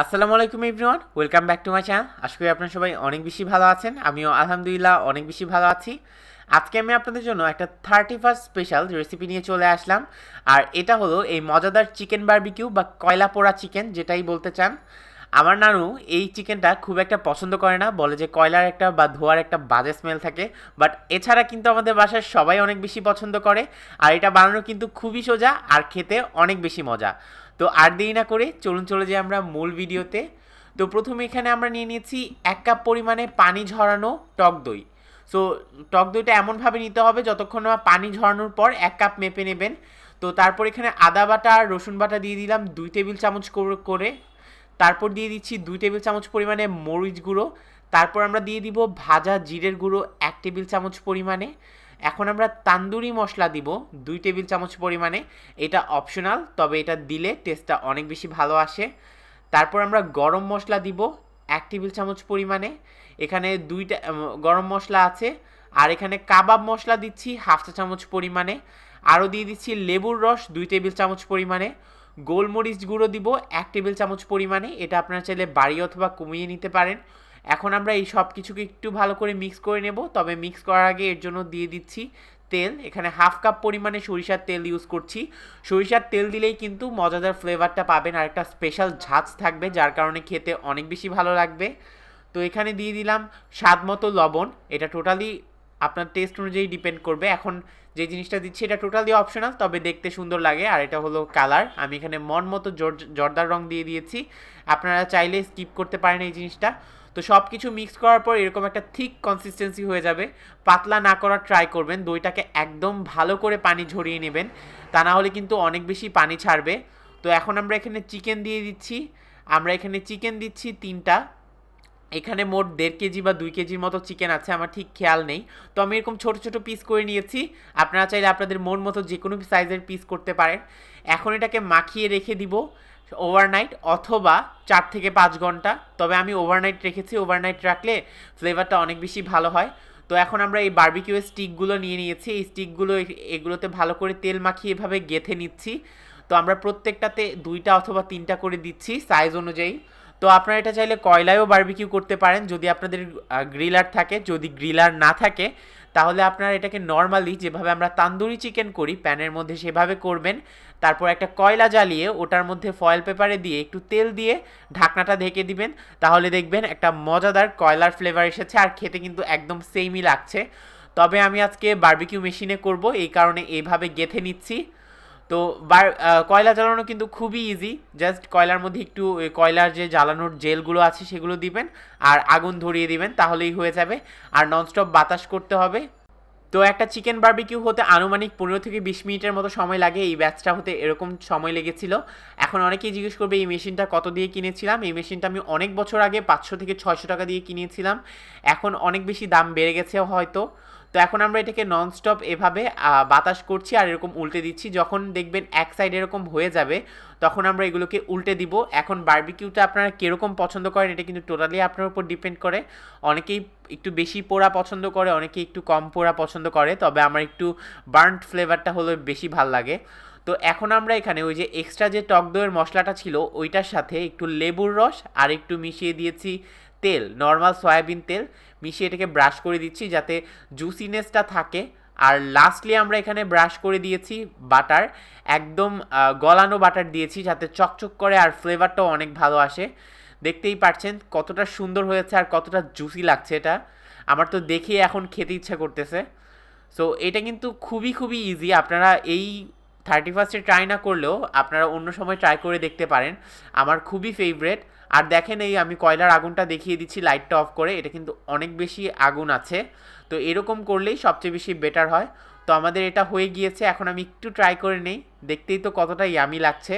আসসালামু আলাইকুম everyone, welcome back to my channel. আশা করি আপনারা সবাই অনেক বেশি ভালো আছেন। আমিও আলহামদুলিল্লাহ অনেক বেশি ভালো আছি। আজকে আমি আপনাদের জন্য একটা 31st স্পেশাল রেসিপি নিয়ে চলে আসলাম। আর এটা হলো এই মজাদার চিকেন বারবিকিউ বা কয়লা পোড়া চিকেন, যেটাই বলতে চান। আমার নানু এই চিকেনটা খুব একটা পছন্দ করে না, বলে যে কয়লার একটা বা ধোয়ার একটা বাজে স্মেল থাকে। বাট এছাড়া কিন্তু আমাদের বাসার সবাই অনেক বেশি পছন্দ করে। আর এটা বানানো কিন্তু খুবই সোজা আর খেতে অনেক বেশি মজা। তো আর দেরি না করে চলুন চলে যাই আমরা মূল ভিডিওতে। তো প্রথমে এখানে আমরা নিয়ে নিয়েছি 1 কাপ পরিমাণে পানি ঝরানো টক দই। সো টক দইটা এমনভাবে নিতে হবে যতক্ষণ না পানি ঝরানোর পর 1 কাপ মেপে নেবেন। তো তারপর এখানে আদা বাটা আর রসুন বাটা দিয়ে দিলাম 2 টেবিল চামচ করে। তারপর দিয়ে দিচ্ছি 2 টেবিল চামচ পরিমাণে মরিচ গুঁড়ো। তারপর আমরা দিয়ে দিব ভাজা জিরের গুঁড়ো 1 টেবিল চামচ পরিমাণে। এখন আমরা তান্দুরি মশলা দিব 2 টেবিল চামচ পরিমাণে। এটা অপশনাল, তবে এটা দিলে টেস্টটা অনেক বেশি ভালো আসে। তারপর আমরা গরম মশলা দিব 1 টেবিল চামচ পরিমাণে। এখানে দুইটা গরম মশলা আছে। আর এখানে কাবাব মশলা দিচ্ছি 1/2 চা চামচ পরিমাণে। আরও দিয়ে দিচ্ছি লেবুর রস 2 টেবিল চামচ পরিমাণে। গোলমরিচ গুঁড়ো দিব 1 টেবিল চামচ পরিমাণে। এটা আপনারা চাইলে বাড়িয়ে অথবা কমিয়ে নিতে পারেন। এখন আমরা এই সব কিছুকে একটু ভালো করে মিক্স করে নেব। তবে মিক্স করার আগে এর জন্য দিয়ে দিচ্ছি তেল। এখানে 1/2 কাপ পরিমাণে সরিষার তেল ইউজ করছি। সরিষার তেল দিলেই কিন্তু মজাদার ফ্লেভারটা পাবেন আর একটা স্পেশাল ঝাঁজ থাকবে, যার কারণে খেতে অনেক বেশি ভালো লাগবে। তো এখানে দিয়ে দিলাম স্বাদ মতো লবণ। এটা টোটালি আপনার টেস্ট অনুযায়ী ডিপেন্ড করবে। এখন যে জিনিসটা দিচ্ছি এটা টোটালি অপশনাল, তবে দেখতে সুন্দর লাগে। আর এটা হলো কালার, আমি এখানে মন মতো জর্দার রং দিয়ে দিয়েছি। আপনারা চাইলে স্কিপ করতে পারেন এই জিনিসটা। তো সব কিছু মিক্স করার পর এরকম একটা থিক কনসিস্টেন্সি হয়ে যাবে। পাতলা না করার ট্রাই করবেন, দইটাকে একদম ভালো করে পানি ঝরিয়ে নেবেন, তা না হলে কিন্তু অনেক বেশি পানি ছাড়বে। তো এখন আমরা এখানে চিকেন দিয়ে দিচ্ছি। আমরা এখানে চিকেন দিচ্ছি 3টা। এখানে মোট 1.5 কেজি বা 2 কেজির মতো চিকেন আছে, আমার ঠিক খেয়াল নেই। তো আমি এরকম ছোট ছোট পিস করে নিয়েছি। আপনারা চাইলে আপনাদের মন মতো যে কোনো সাইজের পিস করতে পারেন। এখন এটাকে মাখিয়ে রেখে দিব ওভারনাইট অথবা 4 থেকে 5 ঘন্টা। তবে আমি ওভারনাইট রেখেছি, ওভারনাইট রাখলে ফ্লেভারটা অনেক বেশি ভালো হয়। তো এখন আমরা এই বারবিকিউ স্টিকগুলো নিয়ে নিয়েছি। এই স্টিকগুলো এগুলোতে ভালো করে তেল মাখিয়ে এভাবে গেঁথে নিচ্ছি। তো আমরা প্রত্যেকটাতে 2টা অথবা 3টা করে দিচ্ছি সাইজ অনুযায়ী। তো আপনারা এটা চাইলে কয়লায়ও বারবিকিউ করতে পারেন যদি আপনাদের গ্রিলার থাকে। যদি গ্রিলার না থাকে তাহলে আপনারা এটাকে নর্মালি যেভাবে আমরা তান্দুরি চিকেন করি প্যানের মধ্যে সেভাবে করবেন। তারপর একটা কয়লা জ্বালিয়ে ওটার মধ্যে ফয়েল পেপারে দিয়ে একটু তেল দিয়ে ঢাকনাটা ঢেকে দিবেন। তাহলে দেখবেন একটা মজাদার কয়লার ফ্লেভার এসেছে আর খেতে কিন্তু একদম সেমই লাগছে। তবে আমি আজকে বারবিকিউ মেশিনে করব, এই কারণে এইভাবে গেঁথে নিচ্ছি। তো কয়লা জ্বালানো কিন্তু খুবই ইজি। জাস্ট কয়লার মধ্যে একটু কয়লার যে জ্বালানোর জেলগুলো আছে সেগুলো দিবেন আর আগুন ধরিয়ে দিবেন, তাহলেই হয়ে যাবে। আর ননস্টপ বাতাস করতে হবে। তো একটা চিকেন বারবিকিউ হতে আনুমানিক 15 থেকে 20 মিনিটের মতো সময় লাগে। এই ব্যাচটা হতে এরকম সময় লেগেছিল। এখন অনেকেই জিজ্ঞেস করবে এই মেশিনটা কত দিয়ে কিনেছিলাম। এই মেশিনটা আমি অনেক বছর আগে 500 থেকে 600 টাকা দিয়ে কিনেছিলাম। এখন অনেক বেশি দাম বেড়ে গেছে হয়তো। তো এখন আমরা এটাকে ননস্টপ এভাবে বাতাস করছি আর এরকম উল্টে দিচ্ছি। যখন দেখবেন এক সাইড এরকম হয়ে যাবে তখন আমরা এগুলোকে উল্টে দিব। এখন বারবিকিউটা আপনারা কীরকম পছন্দ করেন এটা কিন্তু টোটালি আপনার উপর ডিপেন্ড করে। অনেকেই একটু বেশি পোড়া পছন্দ করে, অনেকেই একটু কম পোড়া পছন্দ করে, তবে আমার একটু বার্ন্ট ফ্লেভারটা হলে বেশি ভাল লাগে। তো এখন আমরা এখানে ওই যে এক্সট্রা যে টক দইয়ের মশলাটা ছিল ওইটার সাথে একটু লেবুর রস আর একটু মিশিয়ে দিয়েছি তেল, নর্মাল সয়াবিন তেল মিশিয়ে এটাকে ব্রাশ করে দিচ্ছি যাতে জুসিনেসটা থাকে। আর লাস্টলি আমরা এখানে ব্রাশ করে দিয়েছি বাটার, একদম গলানো বাটার দিয়েছি যাতে চকচক করে আর ফ্লেভারটাও অনেক ভালো আসে। দেখতেই পাচ্ছেন কতটা সুন্দর হয়েছে আর কতটা জুসি লাগছে এটা। আমার তো দেখেই এখন খেতে ইচ্ছা করতেছে। সো এটা কিন্তু খুবই খুবই ইজি। আপনারা এই 31স্টে ট্রাই না করলেও আপনারা অন্য সময় ট্রাই করে দেখতে পারেন। আমার খুবই ফেভারেট। আর দেখেন এই আমি কয়লার আগুনটা দেখিয়ে দিচ্ছি লাইটটা অফ করে, এটা কিন্তু অনেক বেশি আগুন আছে। তো এরকম করলেই সবচেয়ে বেশি বেটার হয়। তো আমাদের এটা হয়ে গিয়েছে। এখন আমি একটু ট্রাই করে নেই, দেখতেই তো কতটা ইয়ামি লাগছে।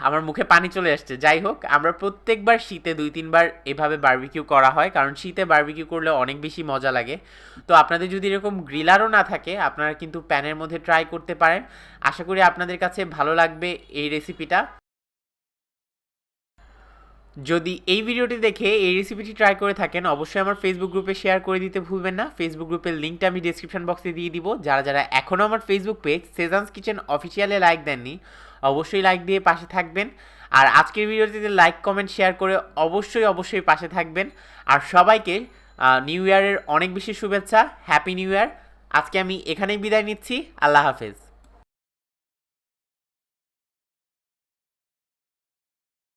আমার মুখে পানি চলে আসছে। যাই হোক, আমরা প্রত্যেকবার শীতে 2-3 বার এভাবে বারবিকিউ করা হয়, কারণ শীতে বারবিকিউ করলে অনেক বেশি মজা লাগে। তো আপনাদের যদি এরকম গ্রিলারও না থাকে আপনারা কিন্তু প্যানের মধ্যে ট্রাই করতে পারেন। আশা করি আপনাদের কাছে ভালো লাগবে এই রেসিপিটা। যদি এই ভিডিওটি দেখে এই রেসিপিটি ট্রাই করে থাকেন অবশ্যই আমার ফেসবুক গ্রুপে শেয়ার করে দিতে ভুলবেন না। ফেসবুক গ্রুপের লিঙ্কটা আমি ডেসক্রিপশন বক্সে দিয়ে দিব। যারা যারা এখনও আমার ফেসবুক পেজ সেজানস কিচেন অফিসিয়ালে লাইক দেননি অবশ্যই লাইক দিয়ে পাশে থাকবেন। আর আজকের ভিডিওটিতে লাইক কমেন্ট শেয়ার করে অবশ্যই পাশে থাকবেন। আর সবাইকে নিউ ইয়ারের অনেক বেশি শুভেচ্ছা, হ্যাপি নিউ ইয়ার। আজকে আমি এখানেই বিদায় নিচ্ছি, আল্লাহ হাফেজ।